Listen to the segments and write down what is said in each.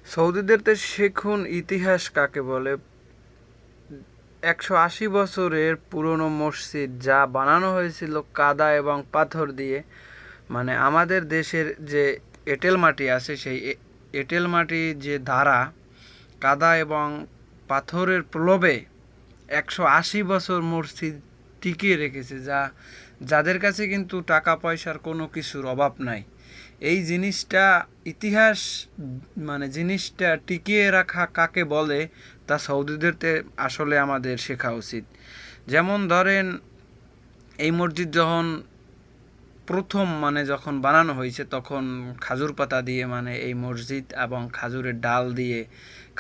সৌদিদের তো শিখুন ইতিহাস কাকে বলে। 180 বছরের পুরনো মসজিদ যা বানানো হয়েছিল কাদা এবং পাথর দিয়ে। মানে আমাদের দেশের যে এঁটেল মাটি আছে সেই এঁটেল মাটি যে দ্বারা কাদা এবং পাথরের প্রলোভে 180 বছর মসজিদ টিকিয়ে রেখেছে, যাদের কাছে কিন্তু টাকা পয়সার কোনো কিছুর অভাব নাই। এই জিনিসটা ইতিহাস, মানে জিনিসটা টিকিয়ে রাখা কাকে বলে তা সৌদিদেরতে আসলে আমাদের শেখা উচিত। যেমন ধরেন, এই মসজিদ যখন প্রথম যখন বানানো হয়েছে তখন খাজুর পাতা দিয়ে এই মসজিদ এবং খাজুরের ডাল দিয়ে,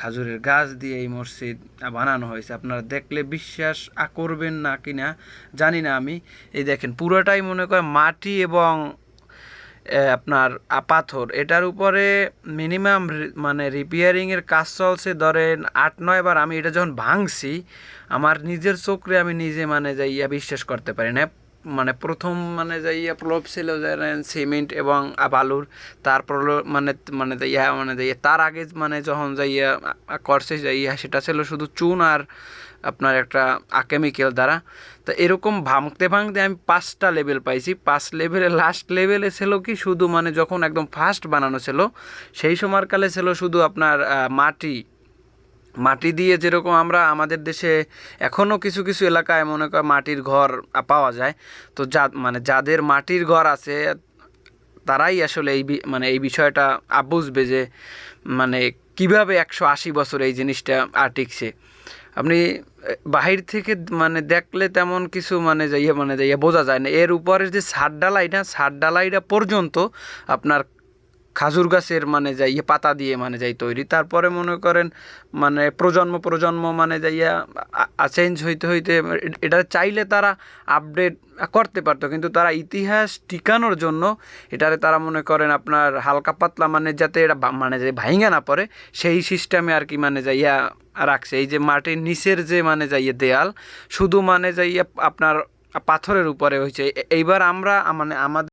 খাজুরের গাছ দিয়ে এই মসজিদ বানানো হয়েছে। আপনারা দেখলে বিশ্বাস করবেন না কিনা জানি না আমি। এই দেখেন, পুরোটাই মনে করেন মাটি এবং আপনার পাথর। এটার উপরে মিনিমাম রিপেয়ারিংয়ের কাজ চলছে ধরেন 8-9 বার। আমি এটা যখন ভাঙছি আমার নিজের চোখে আমি নিজে যাইয়া বিশ্বাস করতে পারি না। প্রথম যাইয়া প্রলোভ ছিল সিমেন্ট এবং বালুর, তারপর যাইয়া তার আগে যখন যাইয়া করছে যাইয়া সেটা ছিল শুধু চুন আর আপনার একটা কেমিক্যাল দ্বারা। তো এরকম ভাঙতে ভাঙতে আমি 5টা লেভেল পাইছি। 5 লেভেলে লাস্ট লেভেলে ছিল কি শুধু যখন একদম ফার্স্ট বানানো ছিল সেই সময়কালে ছিল শুধু আপনার মাটি মাটি দিয়ে, যেরকম আমরা আমাদের দেশে এখনও কিছু কিছু এলাকায় মনে কর মাটির ঘর পাওয়া যায়। তো যাদের মাটির ঘর আছে তারাই আসলে এই বিষয়টা বুঝবে যে কিভাবে 180 বছর এই জিনিসটা টিকছে। আপনি বাহির থেকে দেখলে তেমন কিছু যাইয়া বোঝা যায় না। এর উপরের যে ছাদ ডালাইটা পর্যন্ত আপনার খাজুর গাছের যাইয়া পাতা দিয়ে যাই তৈরি। তারপরে মনে করেন প্রজন্ম প্রজন্ম যাইয়া চেঞ্জ হইতে হইতে এটা চাইলে তারা আপডেট করতে পারতো, কিন্তু তারা ইতিহাস টিকানোর জন্য এটারে তারা মনে করেন আপনার হালকা পাতলা যাতে এটা যে ভাইঙ্গা না পড়ে সেই সিস্টেমে আর কি যাইয়া রাখছে। এই যে মাটির নিচের যে যাইয়া দেয়াল শুধু যাইয়া আপনার পাথরের উপরে হয়েছে। এইবার আমরা আমাদের